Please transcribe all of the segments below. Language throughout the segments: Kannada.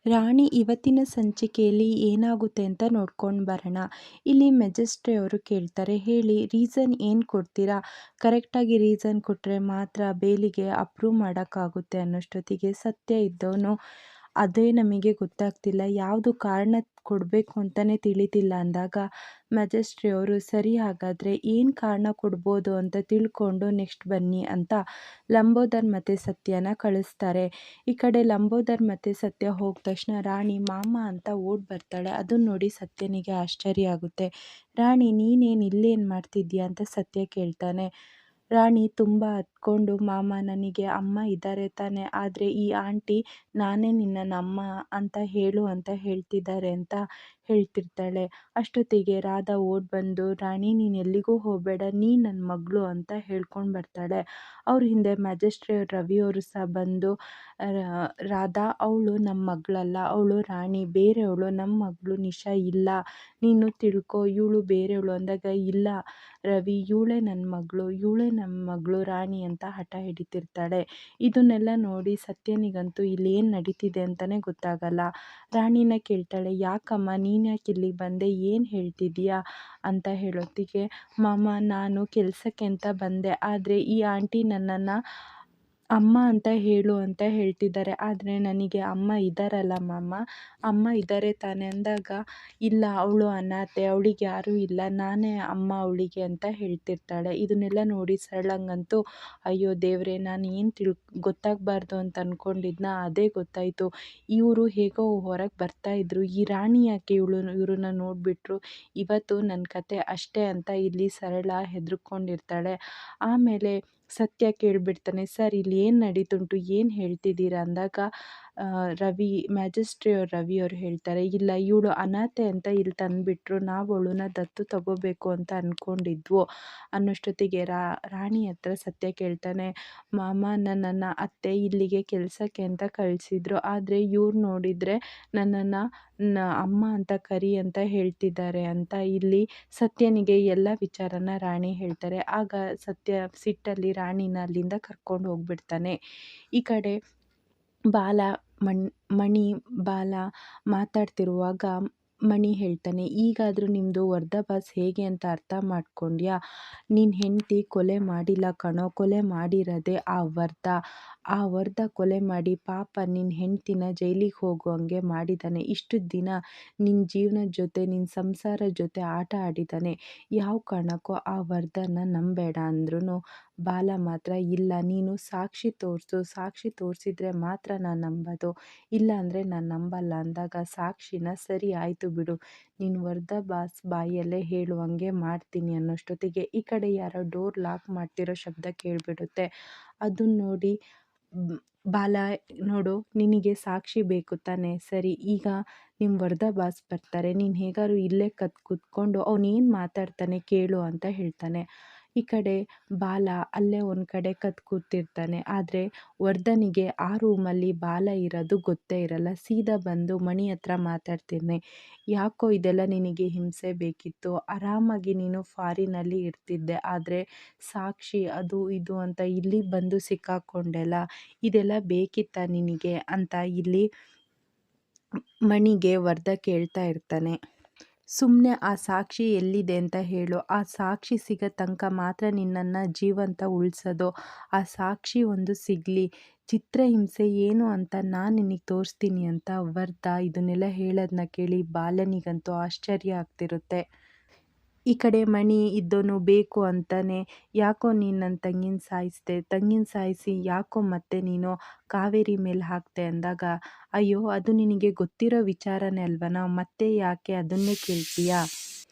ರಾಣಿ ಇವತ್ತಿನ ಸಂಚಿಕೆಯಲ್ಲಿ ಏನಾಗುತ್ತೆ ಅಂತ ನೋಡ್ಕೊಂಡು ಬರೋಣ. ಇಲ್ಲಿ ಮೆಜೆಸ್ಟ್ರಿ ಅವರು ಕೇಳ್ತಾರೆ, ಹೇಳಿ ರೀಸನ್ ಏನು ಕೊಡ್ತೀರಾ, ಕರೆಕ್ಟಾಗಿ ರೀಸನ್ ಕೊಟ್ಟರೆ ಮಾತ್ರ ಬೇಲಿಗೆ ಅಪ್ರೂವ್ ಮಾಡೋಕ್ಕಾಗುತ್ತೆ ಅನ್ನೋಷ್ಟೊತ್ತಿಗೆ ಸತ್ಯ ಇದ್ದವನು ಅದೇ ನಮಗೆ ಗೊತ್ತಾಗ್ತಿಲ್ಲ, ಯಾವುದು ಕಾರಣ ಕೊಡಬೇಕು ಅಂತಲೇ ತಿಳಿತಿಲ್ಲ ಅಂದಾಗ ಮ್ಯಾಜಿಸ್ಟ್ರಿ ಅವರು ಸರಿ ಹಾಗಾದರೆ ಏನು ಕಾರಣ ಕೊಡ್ಬೋದು ಅಂತ ತಿಳ್ಕೊಂಡು ನೆಕ್ಸ್ಟ್ ಬನ್ನಿ ಅಂತ ಲಂಬೋದರ್ ಮತ್ತು ಸತ್ಯನ ಕಳಿಸ್ತಾರೆ. ಈ ಕಡೆ ಲಂಬೋದರ್ ಮತ್ತು ಸತ್ಯ ಹೋದ ತಕ್ಷಣ ರಾಣಿ ಮಾಮ ಅಂತ ಓಡ್ ಬರ್ತಾಳೆ. ಅದನ್ನ ನೋಡಿ ಸತ್ಯನಿಗೆ ಆಶ್ಚರ್ಯ ಆಗುತ್ತೆ. ರಾಣಿ ನೀನೇನು ಇಲ್ಲೇನು ಮಾಡ್ತಿದ್ದೀಯಾ ಅಂತ ಸತ್ಯ ಕೇಳ್ತಾನೆ. ರಾಣಿ ತುಂಬ ಹತ್ಕೊಂಡು, ಮಾಮ ನನಗೆ ಅಮ್ಮ ಇದ್ದಾರೆ ತಾನೆ, ಆದರೆ ಈ ಆಂಟಿ ನಾನೇ ನಿನ್ನನ್ನು ಅಮ್ಮ ಅಂತ ಹೇಳು ಅಂತ ಹೇಳ್ತಿದ್ದಾರೆ ಅಂತ ಹೇಳ್ತಿರ್ತಾಳೆ. ಅಷ್ಟೊತ್ತಿಗೆ ರಾಧಾ ಓಡ್ ಬಂದು, ರಾಣಿ ನೀನು ಎಲ್ಲಿಗೂ ಹೋಗಬೇಡ, ನೀ ನನ್ನ ಮಗಳು ಅಂತ ಹೇಳ್ಕೊಂಡು ಬರ್ತಾಳೆ. ಅವ್ರ ಹಿಂದೆ ಮ್ಯಾಜಿಸ್ಟ್ರಿ ರವಿಯವರು ಸಹ ಬಂದು, ರಾಧಾ ಅವಳು ನಮ್ಮ ಮಗಳಲ್ಲ, ಅವಳು ರಾಣಿ ಬೇರೆಯವಳು, ನಮ್ಮ ಮಗಳು ನಿಶಾ ಇಲ್ಲ, ನೀನು ತಿಳ್ಕೊ, ಇವಳು ಬೇರೆಯವಳು ಅಂದಾಗ, ಇಲ್ಲ ರವಿ ಇವಳೇ ನನ್ನ ಮಗಳು ರಾಣಿ ಅಂತ ಹಠ ಹಿಡಿತಿರ್ತಾಳೆ. ಇದನ್ನೆಲ್ಲ ನೋಡಿ ಸತ್ಯನಿಗಂತೂ ಇಲ್ಲಿ ಏನು ನಡೀತಿದೆ ಅಂತಲೇ ಗೊತ್ತಾಗಲ್ಲ. ರಾಣಿನ ಕೇಳ್ತಾಳೆ, ಯಾಕಮ್ಮ ನೀನು ಯಾಕೆ ಇಲ್ಲಿಗೆ ಬಂದೆ, ಏನು ಹೇಳ್ತಿದ್ದೀಯಾ ಅಂತ ಹೇಳೋತ್ತಿಗೆ, ಮಾಮ ನಾನು ಕೆಲಸಕ್ಕೆ ಅಂತ ಬಂದೆ, ಆದರೆ ಈ ಆಂಟಿ ನನ್ನನ್ನು ಅಮ್ಮ ಅಂತ ಹೇಳು ಅಂತ ಹೇಳ್ತಿದ್ದಾರೆ, ಆದರೆ ನನಗೆ ಅಮ್ಮ ಇದ್ದಾರಲ್ಲ ಮಾಮ, ಅಮ್ಮ ಇದ್ದಾರೆ ತಾನೆ ಅಂದಾಗ, ಇಲ್ಲ ಅವಳು ಅನಾಥೆ, ಅವಳಿಗೆ ಯಾರೂ ಇಲ್ಲ, ನಾನೇ ಅಮ್ಮ ಅವಳಿಗೆ ಅಂತ ಹೇಳ್ತಿರ್ತಾಳೆ. ಇದನ್ನೆಲ್ಲ ನೋಡಿ ಸರಳಂಗಂತೂ, ಅಯ್ಯೋ ದೇವರೇ, ನಾನು ಏನು ಗೊತ್ತಾಗಬಾರ್ದು ಅಂತ ಅಂದ್ಕೊಂಡಿದ್ನ, ಅದೇ ಗೊತ್ತಾಯಿತು, ಇವರು ಹೇಗೋ ಹೊರಗೆ ಬರ್ತಾಯಿದ್ರು, ಈ ರಾಣಿ ಯಾಕೆ ಇವ್ರನ್ನ ನೋಡಿಬಿಟ್ರು, ಇವತ್ತು ನನ್ನ ಕತೆ ಅಷ್ಟೇ ಅಂತ ಇಲ್ಲಿ ಸರಳ ಹೆದರ್ಕೊಂಡಿರ್ತಾಳೆ. ಆಮೇಲೆ ಸತ್ಯ ಕೇಳಿಬಿಡ್ತಾನೆ, ಸರ್ ಇಲ್ಲಿ ಏನು ನಡೀತುಂಟು, ಏನು ಹೇಳ್ತಿದ್ದೀರಾ ಅಂದಾಗ ರವಿಯವರು ಹೇಳ್ತಾರೆ, ಇಲ್ಲ ಇವಳು ಅನಾಥೆ ಅಂತ ಇಲ್ಲಿ ತಂದುಬಿಟ್ರು, ನಾವು ಅವಳನ್ನ ದತ್ತು ತಗೋಬೇಕು ಅಂತ ಅಂದ್ಕೊಂಡಿದ್ವು ಅನ್ನೋಷ್ಟೊತ್ತಿಗೆ ರಾಣಿ ಹತ್ರ ಸತ್ಯ ಕೇಳ್ತಾನೆ, ಮಾಮ ನನ್ನನ್ನು ಅತ್ತೆ ಇಲ್ಲಿಗೆ ಕೆಲಸಕ್ಕೆ ಅಂತ ಕಳಿಸಿದ್ರು, ಆದರೆ ಇವ್ರು ನೋಡಿದರೆ ನನ್ನನ್ನು ಅಮ್ಮ ಅಂತ ಕರಿ ಅಂತ ಹೇಳ್ತಿದ್ದಾರೆ ಅಂತ ಇಲ್ಲಿ ಸತ್ಯನಿಗೆ ಎಲ್ಲ ವಿಚಾರನ ರಾಣಿ ಹೇಳ್ತಾರೆ. ಆಗ ಸತ್ಯ ಸಿಟ್ಟಲ್ಲಿ ರಾಣಿನ ಅಲ್ಲಿಂದ ಕರ್ಕೊಂಡು ಹೋಗ್ಬಿಡ್ತಾನೆ. ಈ ಕಡೆ ಮಣಿ ಬಾಲ ಮಾತಾಡ್ತಿರುವಾಗ ಮಣಿ ಹೇಳ್ತಾನೆ, ಈಗಾದರೂ ನಿಮ್ಮದು ವರ್ಧಾಬಾಸ್ ಹೇಗೆ ಅಂತ ಅರ್ಥ ಮಾಡ್ಕೊಂಡ್ಯಾ, ನಿನ್ನ ಹೆಂಡತಿ ಕೊಲೆ ಮಾಡಿಲ್ಲ ಕಣೋ, ಕೊಲೆ ಮಾಡಿರೋದೇ ಆ ವರ್ಧ ಕೊಲೆ ಮಾಡಿ ಪಾಪ ನಿನ್ನ ಹೆಂಡ್ತಿನ ಜೈಲಿಗೆ ಹೋಗುವಂಗೆ ಮಾಡಿದ್ದಾನೆ, ಇಷ್ಟು ದಿನ ನಿನ್ನ ಜೀವನದ ಜೊತೆ ನಿನ್ನ ಸಂಸಾರ ಜೊತೆ ಆಟ ಆಡಿದ್ದಾನೆ, ಯಾವ ಕಾರಣಕ್ಕೂ ಆ ವರ್ಧನ ನಂಬೇಡ ಅಂದ್ರೂ ಬಾಲ ಮಾತ್ರ, ಇಲ್ಲ ನೀನು ಸಾಕ್ಷಿ ತೋರಿಸಿದ್ರೆ ಮಾತ್ರ ನಾನು ನಂಬೋದು, ಇಲ್ಲ ಅಂದರೆ ನಾನು ನಂಬಲ್ಲ ಅಂದಾಗ, ಸಾಕ್ಷಿನ ಸರಿ ಆಯಿತು ಬಿಡು, ನೀನು ವರ್ಧಾಬಾಸ್ ಬಾಯಲ್ಲೇ ಹೇಳುವಂಗೆ ಮಾಡ್ತೀನಿ ಅನ್ನೋಷ್ಟೊತ್ತಿಗೆ ಈ ಕಡೆ ಯಾರೋ ಡೋರ್ ಲಾಕ್ ಮಾಡ್ತಿರೋ ಶಬ್ದ ಕೇಳಿಬಿಡುತ್ತೆ. ಅದನ್ನ ನೋಡಿ ಬಾಲ, ನೋಡು ನಿನಗೆ ಸಾಕ್ಷಿ ಬೇಕು ತಾನೆ, ಸರಿ ಈಗ ನಿಮ್ಮ ವರ್ಧಾಬಾಸ್ ಬರ್ತಾರೆ, ನೀನು ಹೇಗಾದ್ರು ಇಲ್ಲೇ ಕೂತ್ಕೊಂಡು ಅವನೇನು ಮಾತಾಡ್ತಾನೆ ಕೇಳು ಅಂತ ಹೇಳ್ತಾನೆ. ಈ ಕಡೆ ಬಾಲ ಅಲ್ಲೇ ಒಂದು ಕಡೆ ಕೂತಿರ್ತಾನೆ. ಆದರೆ ವರ್ಧನಿಗೆ ಆ ರೂಮಲ್ಲಿ ಬಾಲ ಇರೋದು ಗೊತ್ತೇ ಇರಲ್ಲ. ಸೀದಾ ಬಂದು ಮಣಿ ಹತ್ರ ಮಾತಾಡ್ತೀನಿ, ಯಾಕೋ ಇದೆಲ್ಲ ನಿನಗೆ ಹಿಂಸೆ ಬೇಕಿತ್ತು, ಆರಾಮಾಗಿ ನೀನು ಫಾರಿನಲ್ಲಿ ಇರ್ತಿದ್ದೆ, ಆದರೆ ಸಾಕ್ಷಿ ಅದು ಇದು ಅಂತ ಇಲ್ಲಿ ಬಂದು ಸಿಕ್ಕಾಕೊಂಡೆಲ್ಲ, ಇದೆಲ್ಲ ಬೇಕಿತ್ತಾ ನಿನಗೆ ಅಂತ ಇಲ್ಲಿ ಮಣಿಗೆ ವರ್ಧ ಕೇಳ್ತಾ ಇರ್ತಾನೆ. ಸುಮ್ಮನೆ ಆ ಸಾಕ್ಷಿ ಎಲ್ಲಿದೆ ಅಂತ ಹೇಳು, ಆ ಸಾಕ್ಷಿ ಸಿಗೋ ತನಕ ಮಾತ್ರ ನಿನ್ನನ್ನು ಜೀವಂತ ಉಳಿಸೋದು, ಆ ಸಾಕ್ಷಿ ಒಂದು ಸಿಗಲಿ, ಚಿತ್ರಹಿಂಸೆ ಏನು ಅಂತ ನಾನು ನಿನಗೆ ತೋರಿಸ್ತೀನಿ ಅಂತ ವರ್ಧ ಇದನ್ನೆಲ್ಲ ಹೇಳೋದನ್ನ ಕೇಳಿ ಬಾಲನಿಗಂತೂ ಆಶ್ಚರ್ಯ ಆಗ್ತಿರುತ್ತೆ. ಈ ಕಡೆ ಮಣಿ ಇದ್ದವನು ಬೇಕು ಅಂತಾನೆ, ಯಾಕೋ ನೀನು ನನ್ನ ತಂಗಿನ ಸಾಯಿಸಿ ಯಾಕೋ ಮತ್ತೆ ನೀನು ಕಾವೇರಿ ಮೇಲೆ ಹಾಕ್ತೆ ಅಂದಾಗ, ಅಯ್ಯೋ ಅದು ನಿನಗೆ ಗೊತ್ತಿರೋ ವಿಚಾರನೇ ಅಲ್ವನೋ, ಮತ್ತೆ ಯಾಕೆ ಅದನ್ನೇ ಕೇಳ್ತೀಯಾ,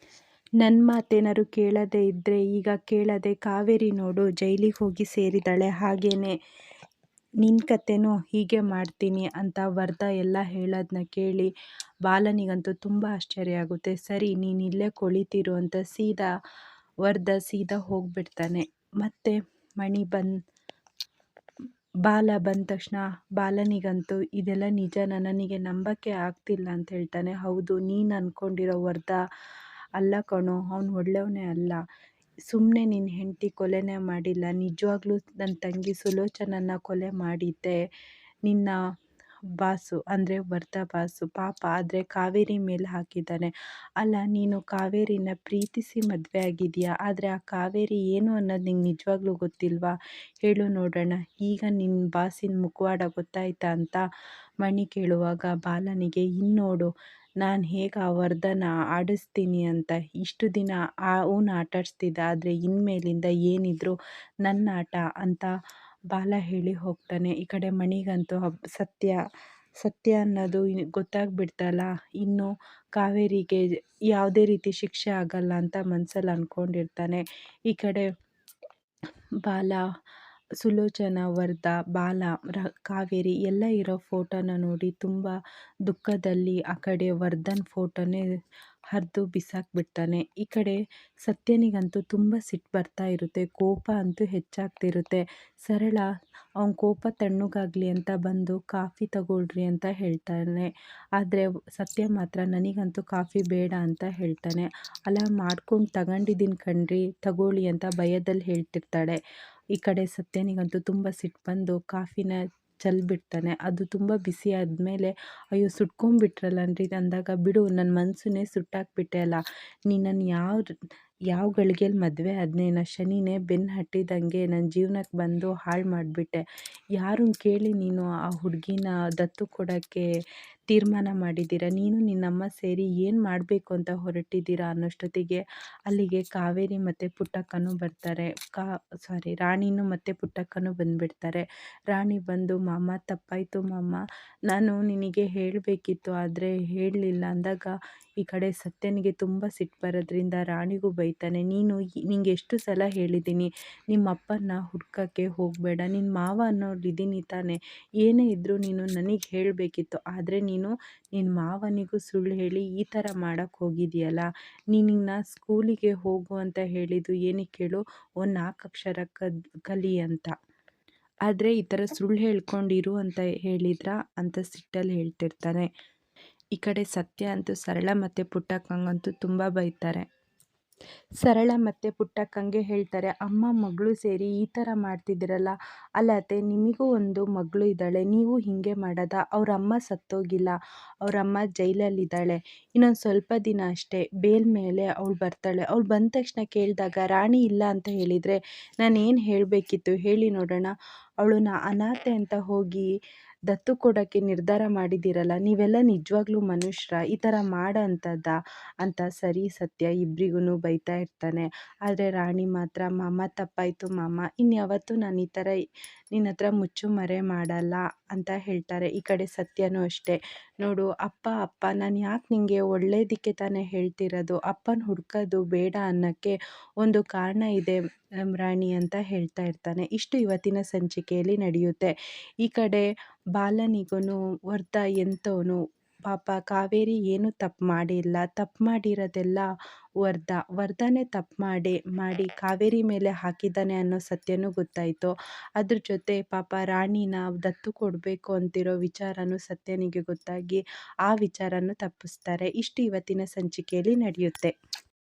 ನನ್ನ ಮಾತೇನಾದ್ರು ಕೇಳದೇ ಇದ್ದರೆ ಈಗ ಕೇಳದೆ ಕಾವೇರಿ ನೋಡು ಜೈಲಿಗೆ ಹೋಗಿ ಸೇರಿದ್ದಾಳೆ, ಹಾಗೇನೆ ನಿನ್ನ ಕತೆನೂ ಹೀಗೆ ಮಾಡ್ತೀನಿ ಅಂತ ವರ್ಧ ಎಲ್ಲ ಹೇಳೋದನ್ನ ಕೇಳಿ ಬಾಲನಿಗಂತೂ ತುಂಬ ಆಶ್ಚರ್ಯ ಆಗುತ್ತೆ. ಸರಿ ನೀನು ಇಲ್ಲೇ ಕೊಳಿತಿರು ಅಂತ ವರ್ಧ ಸೀದಾ ಹೋಗ್ಬಿಡ್ತಾನೆ. ಮತ್ತು ಮಣಿ ಬಾಲ ಬಂದ ತಕ್ಷಣ ಬಾಲನಿಗಂತೂ ಇದೆಲ್ಲ ನಿಜನ, ನನಗೆ ನಂಬಕ್ಕೆ ಆಗ್ತಿಲ್ಲ ಅಂತ ಹೇಳ್ತಾನೆ. ಹೌದು, ನೀನು ಅಂದ್ಕೊಂಡಿರೋ ವರ್ಧ ಅಲ್ಲ ಕಣೋ, ಅವನು ಒಳ್ಳೆಯವನೇ ಅಲ್ಲ, ಸುಮ್ಮನೆ ನಿನ್ನ ಹೆಂಡತಿ ಕೊಲೆನೇ ಮಾಡಿಲ್ಲ, ನಿಜವಾಗ್ಲೂ ನನ್ನ ತಂಗಿ ಸುಲೋಚನನ್ನು ಕೊಲೆ ಮಾಡಿದ್ದೆ, ನಿನ್ನ ಬಾಸು ಅಂದರೆ ವರ್ಧ ಬಾಸು ಪಾಪ ಆದರೆ ಕಾವೇರಿ ಮೇಲೆ ಹಾಕಿದ್ದಾನೆ. ಅಲ್ಲ ನೀನು ಕಾವೇರಿನ ಪ್ರೀತಿಸಿ ಮದುವೆ ಆಗಿದೆಯಾ, ಆದರೆ ಆ ಕಾವೇರಿ ಏನು ಅನ್ನೋದು ನಿಂಗೆ ನಿಜವಾಗ್ಲೂ ಗೊತ್ತಿಲ್ವಾ? ಹೇಳು ನೋಡೋಣ. ಈಗ ನಿನ್ನ ಬಾಸಿನ ಮುಖವಾಡ ಗೊತ್ತಾಯ್ತಾ ಅಂತ ಮಣಿ ಕೇಳುವಾಗ ಬಾಲನಿಗೆ ನೋಡು ನಾನು ಹೇಗೆ ಆ ವರ್ಧನ ಆಡಿಸ್ತೀನಿ ಅಂತ. ಇಷ್ಟು ದಿನ ಅವನು ಆಟಾಡಿಸ್ತಿದ್ದ, ಆದರೆ ಇನ್ಮೇಲಿಂದ ಏನಿದ್ರು ನನ್ನ ಆಟ ಅಂತ ಬಾಲ ಹೇಳಿ ಹೋಗ್ತಾನೆ. ಈ ಕಡೆ ಮಣಿಗಂತೂ ಸತ್ಯ ಸತ್ಯ ಅನ್ನೋದು ಗೊತ್ತಾಗ್ಬಿಡ್ತಲ್ಲ, ಇನ್ನು ಕಾವೇರಿಗೆ ಯಾವುದೇ ರೀತಿ ಶಿಕ್ಷೆ ಆಗಲ್ಲ ಅಂತ ಮನಸ್ಸಲ್ಲಿ ಅಂದ್ಕೊಂಡಿರ್ತಾನೆ. ಈ ಕಡೆ ಬಾಲ, ಸುಲೋಚನಾ, ವರ್ಧ, ಬಾಲ, ಕಾವೇರಿ ಎಲ್ಲ ಇರೋ ಫೋಟೋನ ನೋಡಿ ತುಂಬ ದುಃಖದಲ್ಲಿ ಆ ಕಡೆ ವರ್ಧನ್ ಫೋಟೋನೇ ಹರಿದು ಬಿಸಾಕ್ಬಿಡ್ತಾನೆ. ಈ ಕಡೆ ಸತ್ಯನಿಗಂತೂ ತುಂಬ ಸಿಟ್ಟು ಬರ್ತಾ ಇರುತ್ತೆ, ಕೋಪ ಅಂತೂ ಹೆಚ್ಚಾಗ್ತಿರುತ್ತೆ. ಸರಳ ಅವನ ಕೋಪ ತಣ್ಣಗಾಗಲಿ ಅಂತ ಬಂದು ಕಾಫಿ ತಗೊಳ್ರಿ ಅಂತ ಹೇಳ್ತಾನೆ. ಆದರೆ ಸತ್ಯ ಮಾತ್ರ ನನಗಂತೂ ಕಾಫಿ ಬೇಡ ಅಂತ ಹೇಳ್ತಾನೆ. ಅಲ್ಲ ಮಾಡ್ಕೊಂಡು ತಗೊಂಡಿದ್ದೀನಿ ಕಣ್ರಿ, ತಗೊಳ್ಳಿ ಅಂತ ಭಯದಲ್ಲಿ ಹೇಳ್ತಿರ್ತಾಳೆ. ಈ ಕಡೆ ಸತ್ಯನಿಗಂತೂ ತುಂಬ ಸಿಟ್ಟು ಬಂದು ಕಾಫಿನ ಚೆಲ್ಬಿಡ್ತಾನೆ. ಅದು ತುಂಬ ಬಿಸಿ ಆದಮೇಲೆ ಅಯ್ಯೋ ಸುಟ್ಕೊಂಡ್ಬಿಟ್ರಲ್ಲನ್ರಿ ಅಂದಾಗ, ಬಿಡು ನನ್ನ ಮನಸ್ಸನ್ನೇ ಸುಟ್ಟಾಕ್ಬಿಟ್ಟೆ ಅಲ್ಲ, ನೀನನ್ನು ಯಾವ ಗಳಿಗೆಯಲ್ಲಿ ಮದುವೆ ಆದ್ನೇನೋ ಶನಿನೇ ಬೆನ್ನು ಹಟ್ಟಿದಂಗೆ ನನ್ನ ಜೀವನಕ್ಕೆ ಬಂದು ಹಾಳು ಮಾಡಿಬಿಟ್ಟೆ. ಯಾರನ್ನ ಕೇಳಿ ನೀನು ಆ ಹುಡುಗಿನ ದತ್ತು ಕೊಡೋಕ್ಕೆ ತೀರ್ಮಾನ ಮಾಡಿದ್ದೀರಾ? ನೀನು ನಿನ್ನಮ್ಮ ಸೇರಿ ಏನು ಮಾಡಬೇಕು ಅಂತ ಹೊರಟಿದ್ದೀರಾ ಅನ್ನೋಷ್ಟೊತ್ತಿಗೆ ಅಲ್ಲಿಗೆ ಕಾವೇರಿ ಮತ್ತು ಪುಟ್ಟಕ್ಕನೂ ಬರ್ತಾರೆ. ರಾಣಿನೂ ಮತ್ತು ಪುಟ್ಟಕ್ಕನೂ ಬಂದುಬಿಡ್ತಾರೆ. ರಾಣಿ ಬಂದು, ಮಾಮ ತಪ್ಪಾಯಿತು ಮಾಮ, ನಾನು ನಿನಗೆ ಹೇಳಬೇಕಿತ್ತು ಆದರೆ ಹೇಳಲಿಲ್ಲ ಅಂದಾಗ ಈ ಕಡೆ ಸತ್ಯನಿಗೆ ತುಂಬ ಸಿಟ್ಟು ಬರೋದ್ರಿಂದ ರಾಣಿಗೂ ಬೈತಾನೆ. ನಿಂಗೆ ಎಷ್ಟು ಸಲ ಹೇಳಿದ್ದೀನಿ ನಿಮ್ಮ ಅಪ್ಪನ್ನ ಹುಡ್ಕೋಕ್ಕೆ ಹೋಗಬೇಡ, ನಿನ್ನ ಮಾವ ಅನ್ನೋರು ಇದ್ದೀನಿ ತಾನೆ, ಏನೇ ಇದ್ದರೂ ನೀನು ನನಗೆ ಹೇಳಬೇಕಿತ್ತು, ಆದರೆ ನೀನು ನಿನ್ನ ಮಾವನಿಗೂ ಸುಳ್ಳು ಹೇಳಿ ಈ ಥರ ಮಾಡೋಕ್ಕೆ ಹೋಗಿದೆಯಲ್ಲ. ನಿನ್ನ ಸ್ಕೂಲಿಗೆ ಹೋಗು ಅಂತ ಹೇಳಿದ್ದು ಏನಕ್ಕೆ ಹೇಳು, ಒಂದು 4 ಅಕ್ಷರ ಕಲಿ ಅಂತ, ಆದರೆ ಈ ಥರ ಸುಳ್ಳು ಹೇಳ್ಕೊಂಡಿರು ಅಂತ ಹೇಳಿದ್ರಾ ಅಂತ ಸಿಟ್ಟಲ್ಲಿ ಹೇಳ್ತಿರ್ತಾನೆ. ಈ ಕಡೆ ಸತ್ಯ ಅಂತೂ ಸರಳ ಮತ್ತು ಪುಟ್ಟಕ್ಕಂಗಂತೂ ತುಂಬ ಬೈತಾರೆ. ಸರಳ ಮತ್ತು ಪುಟ್ಟಕ್ಕಂಗೆ ಹೇಳ್ತಾರೆ, ಅಮ್ಮ ಮಗಳು ಸೇರಿ ಈ ಥರ ಮಾಡ್ತಿದ್ದೀರಲ್ಲ, ಅಲ್ಲ ಅತ್ತೆ ನಿಮಗೂ ಒಂದು ಮಗಳು ಇದ್ದಾಳೆ, ನೀವು ಹೀಗೆ ಮಾಡೋದಾ? ಅವ್ರ ಅಮ್ಮ ಸತ್ತೋಗಿಲ್ಲ, ಅವರಮ್ಮ ಜೈಲಲ್ಲಿದ್ದಾಳೆ, ಇನ್ನೊಂದು ಸ್ವಲ್ಪ ದಿನ ಅಷ್ಟೇ ಬೇಲ್ ಮೇಲೆ ಅವಳು ಬರ್ತಾಳೆ. ಅವಳು ಬಂದ ತಕ್ಷಣ ಕೇಳಿದಾಗ ರಾಣಿ ಇಲ್ಲ ಅಂತ ಹೇಳಿದರೆ ನಾನೇನು ಹೇಳಬೇಕಿತ್ತು ಹೇಳಿ ನೋಡೋಣ? ಅವಳನ್ನ ಅನಾಥೆ ಅಂತ ಹೋಗಿ ದತ್ತು ಕೊಡೋಕ್ಕೆ ನಿರ್ಧಾರ ಮಾಡಿದ್ದೀರಲ್ಲ, ನೀವೆಲ್ಲ ನಿಜವಾಗ್ಲೂ ಮನುಷ್ಯರಾ? ಈ ಥರ ಮಾಡೋ ಅಂಥದ್ದಾ ಅಂತ ಸರಿ ಸತ್ಯ ಇಬ್ಬರಿಗೂ ಬೈತಾ ಇರ್ತಾನೆ. ಆದರೆ ರಾಣಿ ಮಾತ್ರ, ಮಾಮ ತಪ್ಪಾಯಿತು ಮಾಮ, ಇನ್ಯಾವತ್ತೂ ನಾನು ಈ ಥರ ನಿನ್ನ ಹತ್ರ ಮುಚ್ಚುಮರೆ ಮಾಡಲ್ಲ ಅಂತ ಹೇಳ್ತಾರೆ. ಈ ಕಡೆ ಸತ್ಯನೂ ಅಷ್ಟೇ, ನೋಡು ಅಪ್ಪ ನಾನು ಯಾಕೆ ನಿನಗೆ ಒಳ್ಳೇದಕ್ಕೆ ತಾನೇ ಹೇಳ್ತಿರೋದು, ಅಪ್ಪನ ಹುಡ್ಕೋದು ಬೇಡ ಅನ್ನೋಕ್ಕೆ ಒಂದು ಕಾರಣ ಇದೆ ರಾಣಿ ಅಂತ ಹೇಳ್ತಾ ಇರ್ತಾನೆ. ಇಷ್ಟು ಇವತ್ತಿನ ಸಂಚಿಕೆಯಲ್ಲಿ ನಡೆಯುತ್ತೆ. ಈ ಕಡೆ ಬಾಲನಿಗೂ ವರ್ಧ ಎಂಥವನು, ಪಾಪ ಕಾವೇರಿ ಏನೂ ತಪ್ಪು ಮಾಡಿಲ್ಲ, ತಪ್ಪು ಮಾಡಿರೋದೆಲ್ಲ ವರ್ಧನೇ ತಪ್ಪು ಮಾಡಿ ಕಾವೇರಿ ಮೇಲೆ ಹಾಕಿದ್ದಾನೆ ಅನ್ನೋ ಸತ್ಯನೂ ಗೊತ್ತಾಯಿತು. ಅದ್ರ ಜೊತೆ ಪಾಪ ರಾಣಿನ ದತ್ತು ಕೊಡಬೇಕು ಅಂತಿರೋ ವಿಚಾರನೂ ಸತ್ಯನಿಗೆ ಗೊತ್ತಾಗಿ ಆ ವಿಚಾರನೂ ತಪ್ಪಿಸ್ತಾರೆ. ಇಷ್ಟು ಇವತ್ತಿನ ಸಂಚಿಕೆಯಲ್ಲಿ ನಡೆಯುತ್ತೆ.